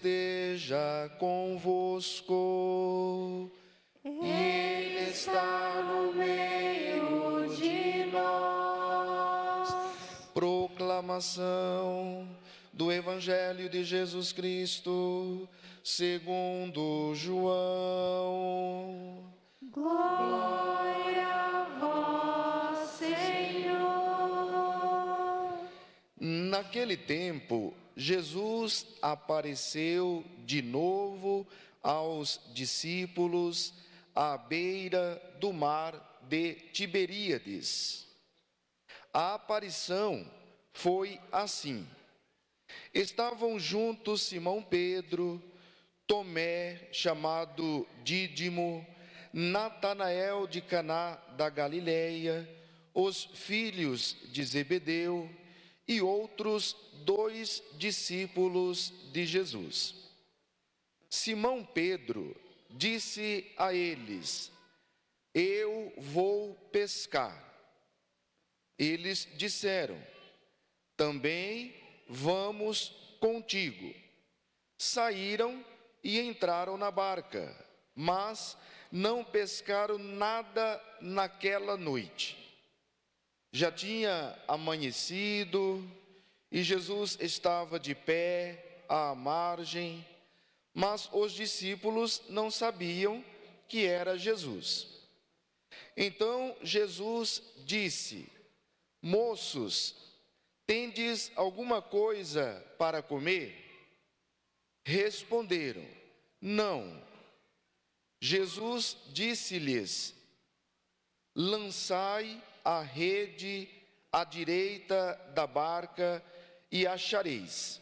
esteja convosco. Ele está no meio de nós. Proclamação do Evangelho de Jesus Cristo, segundo João. Glória a vós, Senhor. Naquele tempo, Jesus apareceu de novo aos discípulos à beira do mar de Tiberíades. A aparição foi assim: estavam juntos Simão Pedro, Tomé, chamado Dídimo, Natanael de Caná da Galileia, os filhos de Zebedeu e outros 2 discípulos de Jesus. Simão Pedro disse a eles: eu vou pescar. Eles disseram: também vamos contigo. Saíram e entraram na barca, mas não pescaram nada naquela noite. Já tinha amanhecido e Jesus estava de pé à margem, mas os discípulos não sabiam que era Jesus. Então Jesus disse: moços, tendes alguma coisa para comer? Responderam: não. Jesus disse-lhes: lançai a rede à direita da barca e achareis.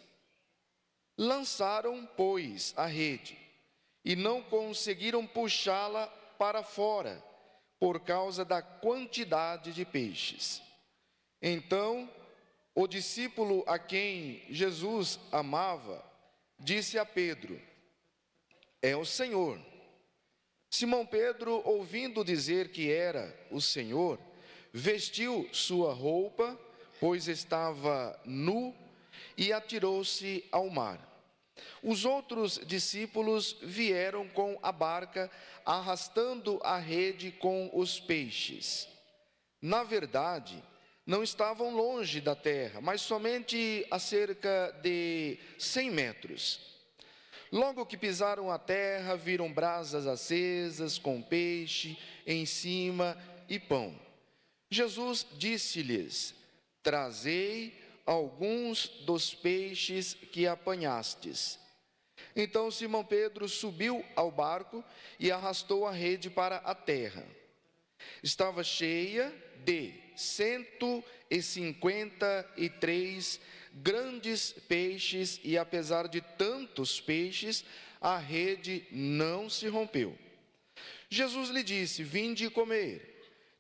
Lançaram, pois, a rede, e não conseguiram puxá-la para fora, por causa da quantidade de peixes. Então, o discípulo a quem Jesus amava, disse a Pedro: é o Senhor. Simão Pedro, ouvindo dizer que era o Senhor, vestiu sua roupa, pois estava nu, e atirou-se ao mar. Os outros discípulos vieram com a barca, arrastando a rede com os peixes. Na verdade, não estavam longe da terra, mas somente a cerca de 100 metros. Logo que pisaram a terra, viram brasas acesas com peixe em cima e pão. Jesus disse-lhes: trazei alguns dos peixes que apanhastes. Então Simão Pedro subiu ao barco e arrastou a rede para a terra. Estava cheia de 153 grandes peixes, e apesar de tantos peixes, a rede não se rompeu. Jesus lhe disse: vinde comer.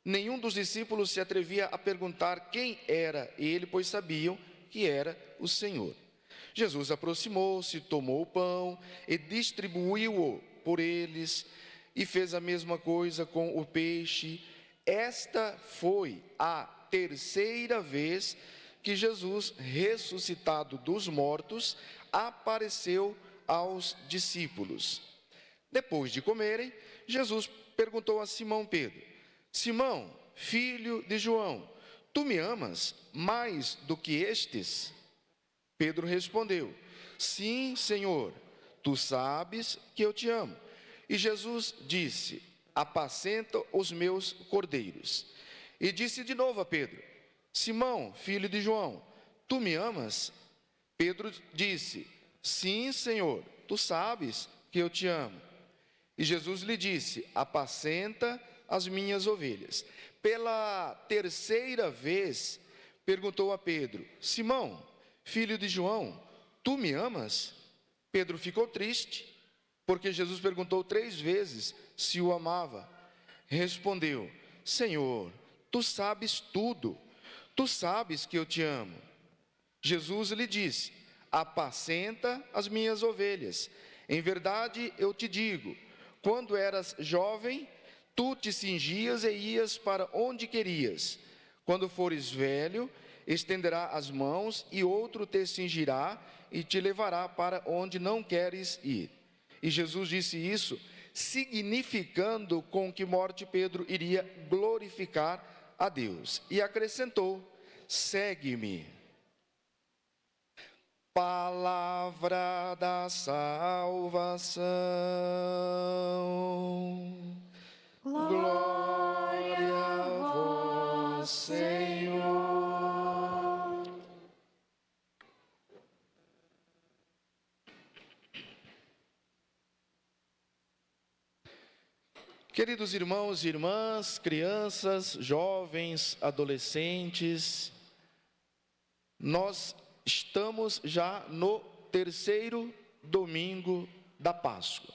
Nenhum dos discípulos se atrevia a perguntar quem era ele, pois sabiam que era o Senhor. Jesus aproximou-se, tomou o pão e distribuiu-o por eles, e fez a mesma coisa com o peixe. Esta foi a terceira vez que Jesus, ressuscitado dos mortos, apareceu aos discípulos. Depois de comerem, Jesus perguntou a Simão Pedro: Simão, filho de João, tu me amas mais do que estes? Pedro respondeu: sim, Senhor, tu sabes que eu te amo. E Jesus disse: apacenta os meus cordeiros. E disse de novo a Pedro: Simão, filho de João, tu me amas? Pedro disse: sim, Senhor, tu sabes que eu te amo. E Jesus lhe disse: apacenta as minhas ovelhas. Pela terceira vez perguntou a Pedro: Simão, filho de João, tu me amas? Pedro ficou triste, porque Jesus perguntou 3 vezes se o amava. Respondeu: Senhor, tu sabes tudo, tu sabes que eu te amo. Jesus lhe disse: apacenta as minhas ovelhas. Em verdade eu te digo, quando eras jovem, tu te cingias e ias para onde querias. Quando fores velho, estenderá as mãos, e outro te cingirá e te levará para onde não queres ir. E Jesus disse isso, significando com que morte Pedro iria glorificar a Deus. E acrescentou: segue-me. Palavra da salvação. Glória a vós, Senhor. Queridos irmãos e irmãs, crianças, jovens, adolescentes, nós estamos já no terceiro domingo da Páscoa.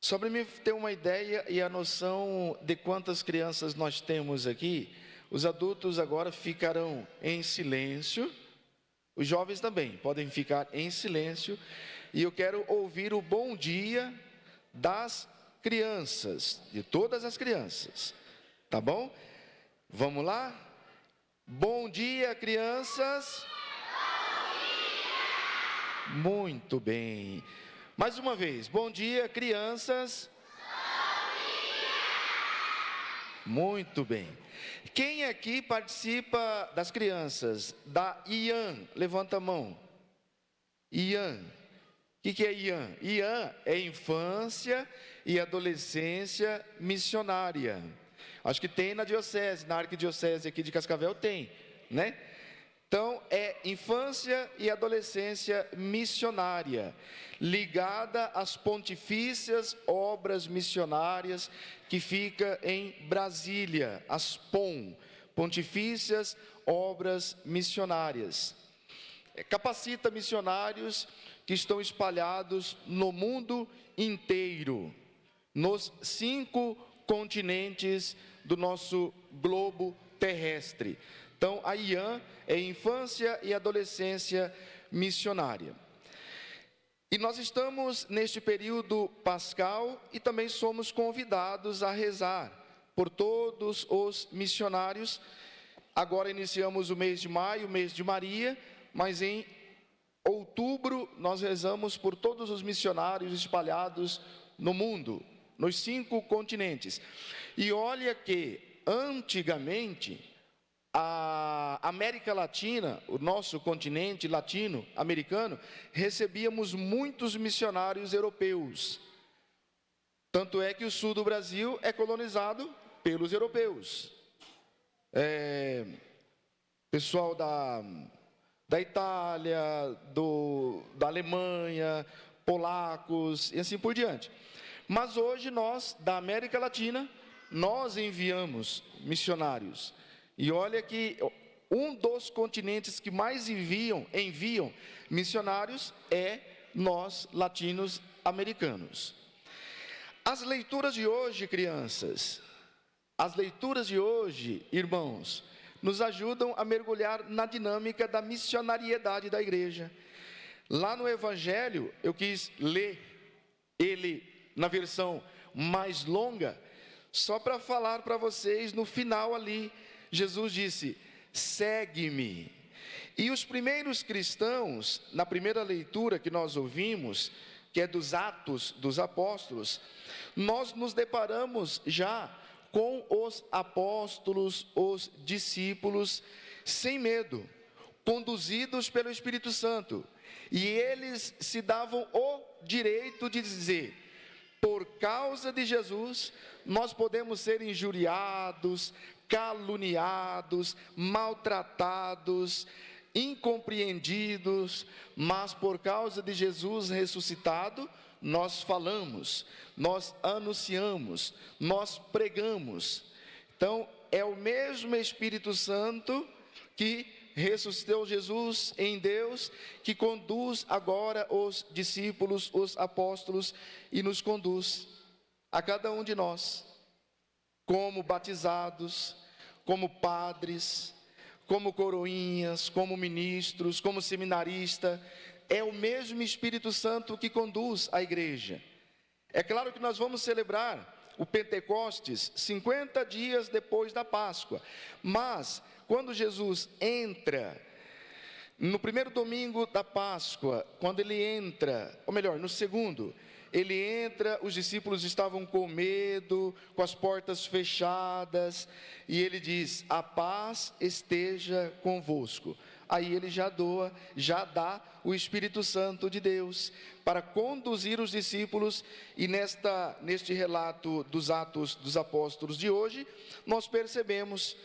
Só para me ter uma ideia e a noção de quantas crianças nós temos aqui, os adultos agora ficarão em silêncio, os jovens também podem ficar em silêncio, e eu quero ouvir o bom dia das crianças, de todas as crianças, tá bom? Vamos lá? Bom dia, crianças. Muito bem. Mais uma vez, bom dia, crianças. Bom dia. Muito bem. Quem aqui participa das crianças da IAN? Levanta a mão. IAN. O que é IAN? IAN é Infância e Adolescência Missionária. Acho que tem na diocese, na arquidiocese aqui de Cascavel tem, né? Então, é Infância e Adolescência Missionária, ligada às Pontifícias Obras Missionárias, que fica em Brasília, as POM, Pontifícias Obras Missionárias. Capacita missionários que estão espalhados no mundo inteiro, nos 5 continentes do nosso globo terrestre. Então, a IAN é Infância e Adolescência Missionária. E nós estamos neste período pascal e também somos convidados a rezar por todos os missionários. Agora iniciamos o mês de maio, o mês de Maria, mas em outubro nós rezamos por todos os missionários espalhados no mundo, nos 5 continentes. E olha que, antigamente, a América Latina, o nosso continente latino-americano, recebíamos muitos missionários europeus. Tanto é que o sul do Brasil é colonizado pelos europeus. Pessoal da Itália, da Alemanha, polacos e assim por diante. Mas hoje nós, da América Latina, nós enviamos missionários. E olha que um dos continentes que mais enviam missionários é nós, latinos americanos. As leituras de hoje, crianças, as leituras de hoje, irmãos, nos ajudam a mergulhar na dinâmica da missionariedade da igreja. Lá no Evangelho, eu quis ler ele na versão mais longa, só para falar para vocês, no final ali, Jesus disse: segue-me. E os primeiros cristãos, na primeira leitura que nós ouvimos, que é dos Atos dos Apóstolos, nós nos deparamos já com os apóstolos, os discípulos, sem medo, conduzidos pelo Espírito Santo. E eles se davam o direito de dizer: por causa de Jesus, nós podemos ser injuriados, caluniados, maltratados, incompreendidos, mas por causa de Jesus ressuscitado, nós falamos, nós anunciamos, nós pregamos. Então, é o mesmo Espírito Santo que ressuscitou Jesus em Deus, que conduz agora os discípulos, os apóstolos, e nos conduz a cada um de nós, como batizados, como padres, como coroinhas, como ministros, como seminarista. É o mesmo Espírito Santo que conduz a igreja. É claro que nós vamos celebrar o Pentecostes 50 dias depois da Páscoa, mas quando Jesus entra, no primeiro domingo da Páscoa, quando ele entra, ou melhor, no segundo, ele entra, os discípulos estavam com medo, com as portas fechadas, e ele diz: a paz esteja convosco. Aí ele já dá o Espírito Santo de Deus para conduzir os discípulos, e neste relato dos Atos dos Apóstolos de hoje, nós percebemos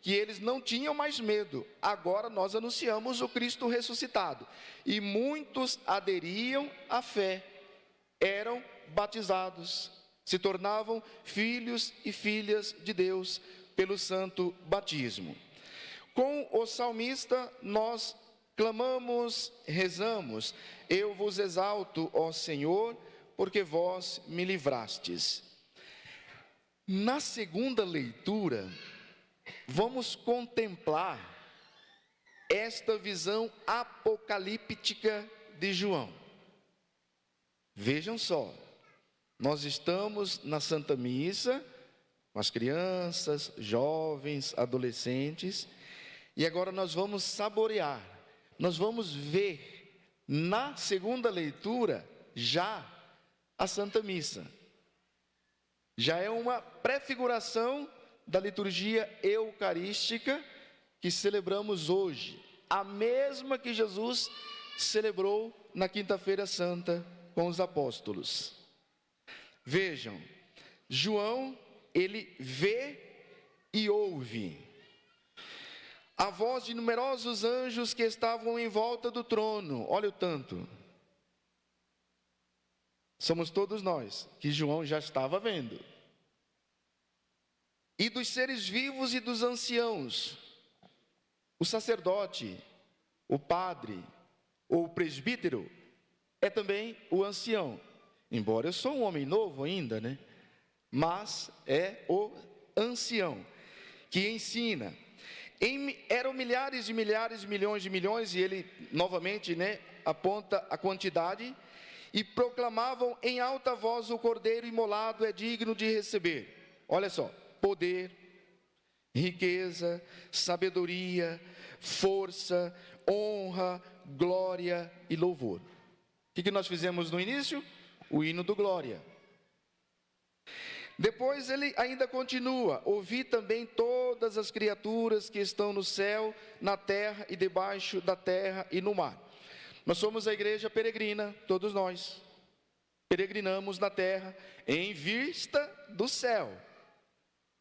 que eles não tinham mais medo. Agora nós anunciamos o Cristo ressuscitado, e muitos aderiam à fé, eram batizados, se tornavam filhos e filhas de Deus pelo santo batismo. Com o salmista nós clamamos, rezamos: eu vos exalto, ó Senhor, porque vós me livrastes. Na segunda leitura, vamos contemplar esta visão apocalíptica de João. Vejam só, nós estamos na Santa Missa, com as crianças, jovens, adolescentes, e agora nós vamos saborear, nós vamos ver na segunda leitura já a Santa Missa. Já é uma prefiguração da liturgia eucarística que celebramos hoje, a mesma que Jesus celebrou na Quinta-feira Santa com os apóstolos. Vejam, João, ele vê e ouve a voz de numerosos anjos que estavam em volta do trono. Olha o tanto. Somos todos nós que João já estava vendo. E dos seres vivos e dos anciãos, o sacerdote, o padre ou o presbítero é também o ancião, embora eu sou um homem novo ainda, né? Mas é o ancião que ensina. Eram milhares de milhares, milhões de milhões, e ele novamente, né, aponta a quantidade, e proclamavam em alta voz: o Cordeiro imolado é digno de receber, olha só, poder, riqueza, sabedoria, força, honra, glória e louvor. O que nós fizemos no início? O hino do glória. Depois ele ainda continua: ouvi também todas as criaturas que estão no céu, na terra e debaixo da terra e no mar. Nós somos a igreja peregrina, todos nós peregrinamos na terra em vista do céu,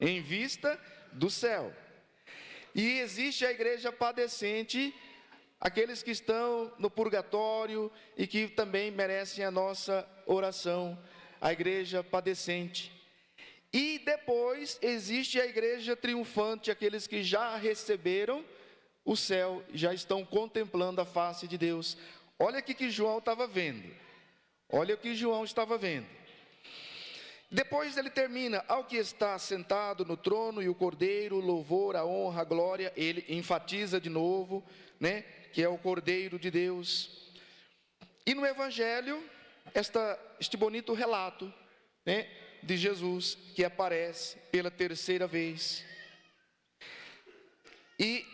em vista do céu. E existe a igreja padecente, aqueles que estão no purgatório e que também merecem a nossa oração, a igreja padecente. E depois existe a igreja triunfante, aqueles que já receberam o céu, já estão contemplando a face de Deus. Olha o que João estava vendo. Olha o que João estava vendo. Depois ele termina: ao que está sentado no trono e o Cordeiro, louvor, a honra, a glória. Ele enfatiza de novo, né, que é o Cordeiro de Deus. E no Evangelho, este bonito relato, né, de Jesus, que aparece pela terceira vez. E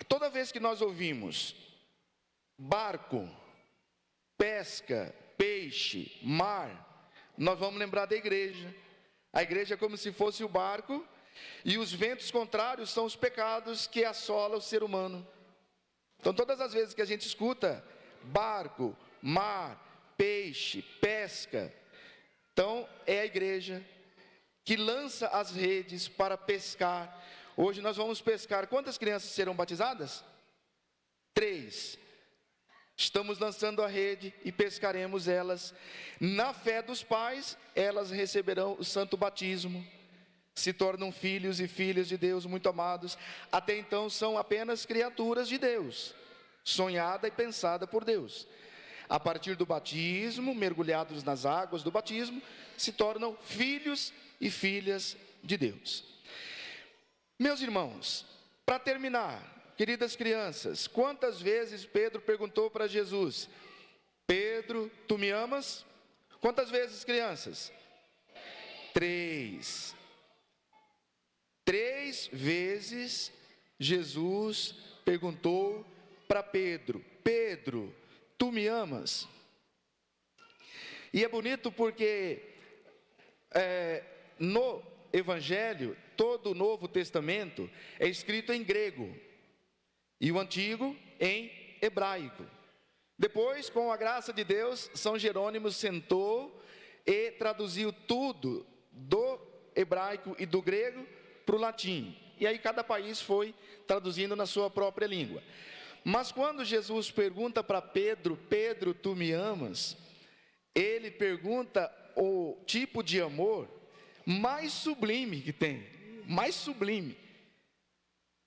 toda vez que nós ouvimos barco, pesca, peixe, mar, nós vamos lembrar da igreja. A igreja é como se fosse o barco, e os ventos contrários são os pecados que assolam o ser humano. Então todas as vezes que a gente escuta barco, mar, peixe, pesca, então é a igreja que lança as redes para pescar. Hoje nós vamos pescar. Quantas crianças serão batizadas? 3. Estamos lançando a rede e pescaremos elas. Na fé dos pais, elas receberão o santo batismo, se tornam filhos e filhas de Deus muito amados. Até então são apenas criaturas de Deus, sonhada e pensada por Deus. A partir do batismo, mergulhados nas águas do batismo, se tornam filhos e filhas de Deus. Meus irmãos, para terminar, queridas crianças, quantas vezes Pedro perguntou para Jesus: Pedro, tu me amas? Quantas vezes, crianças? 3. 3 vezes Jesus perguntou para Pedro: Pedro, tu me amas? E é bonito porque no Evangelho, todo o Novo Testamento é escrito em grego e o Antigo em hebraico. Depois, com a graça de Deus, São Jerônimo sentou e traduziu tudo do hebraico e do grego para o latim. E aí cada país foi traduzindo na sua própria língua. Mas quando Jesus pergunta para Pedro: Pedro, tu me amas? Ele pergunta o tipo de amor mais sublime que tem, mais sublime.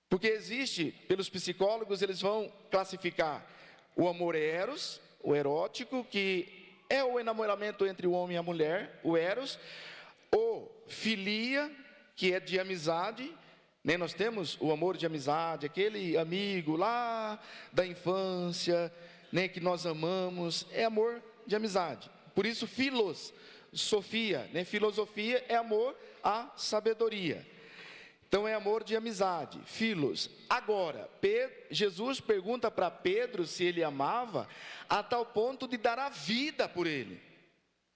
Porque existe, pelos psicólogos, eles vão classificar o amor eros, o erótico, que é o enamoramento entre o homem e a mulher, o eros, o filia, que é de amizade, né? Nós temos o amor de amizade, aquele amigo lá da infância, né, que nós amamos, é amor de amizade. Por isso, filosofia, né? Filosofia é amor à sabedoria. Então é amor de amizade, filos. Agora, Jesus pergunta para Pedro se ele amava, a tal ponto de dar a vida por ele.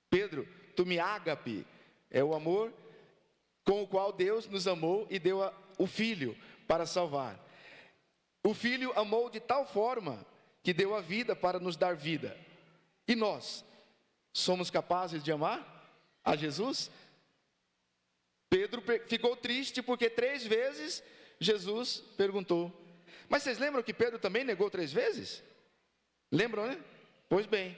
Pedro, tu me ágape, é o amor com o qual Deus nos amou e deu o Filho para salvar. O Filho amou de tal forma que deu a vida para nos dar vida. E nós, somos capazes de amar a Jesus? Pedro ficou triste porque 3 vezes Jesus perguntou. Mas vocês lembram que Pedro também negou 3 vezes? Lembram, né? Pois bem.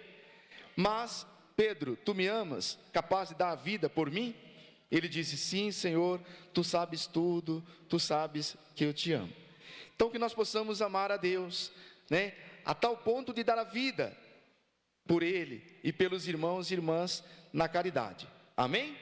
Mas, Pedro, tu me amas, capaz de dar a vida por mim? Ele disse: sim, Senhor, tu sabes tudo, tu sabes que eu te amo. Então que nós possamos amar a Deus, né? A tal ponto de dar a vida por Ele e pelos irmãos e irmãs na caridade. Amém?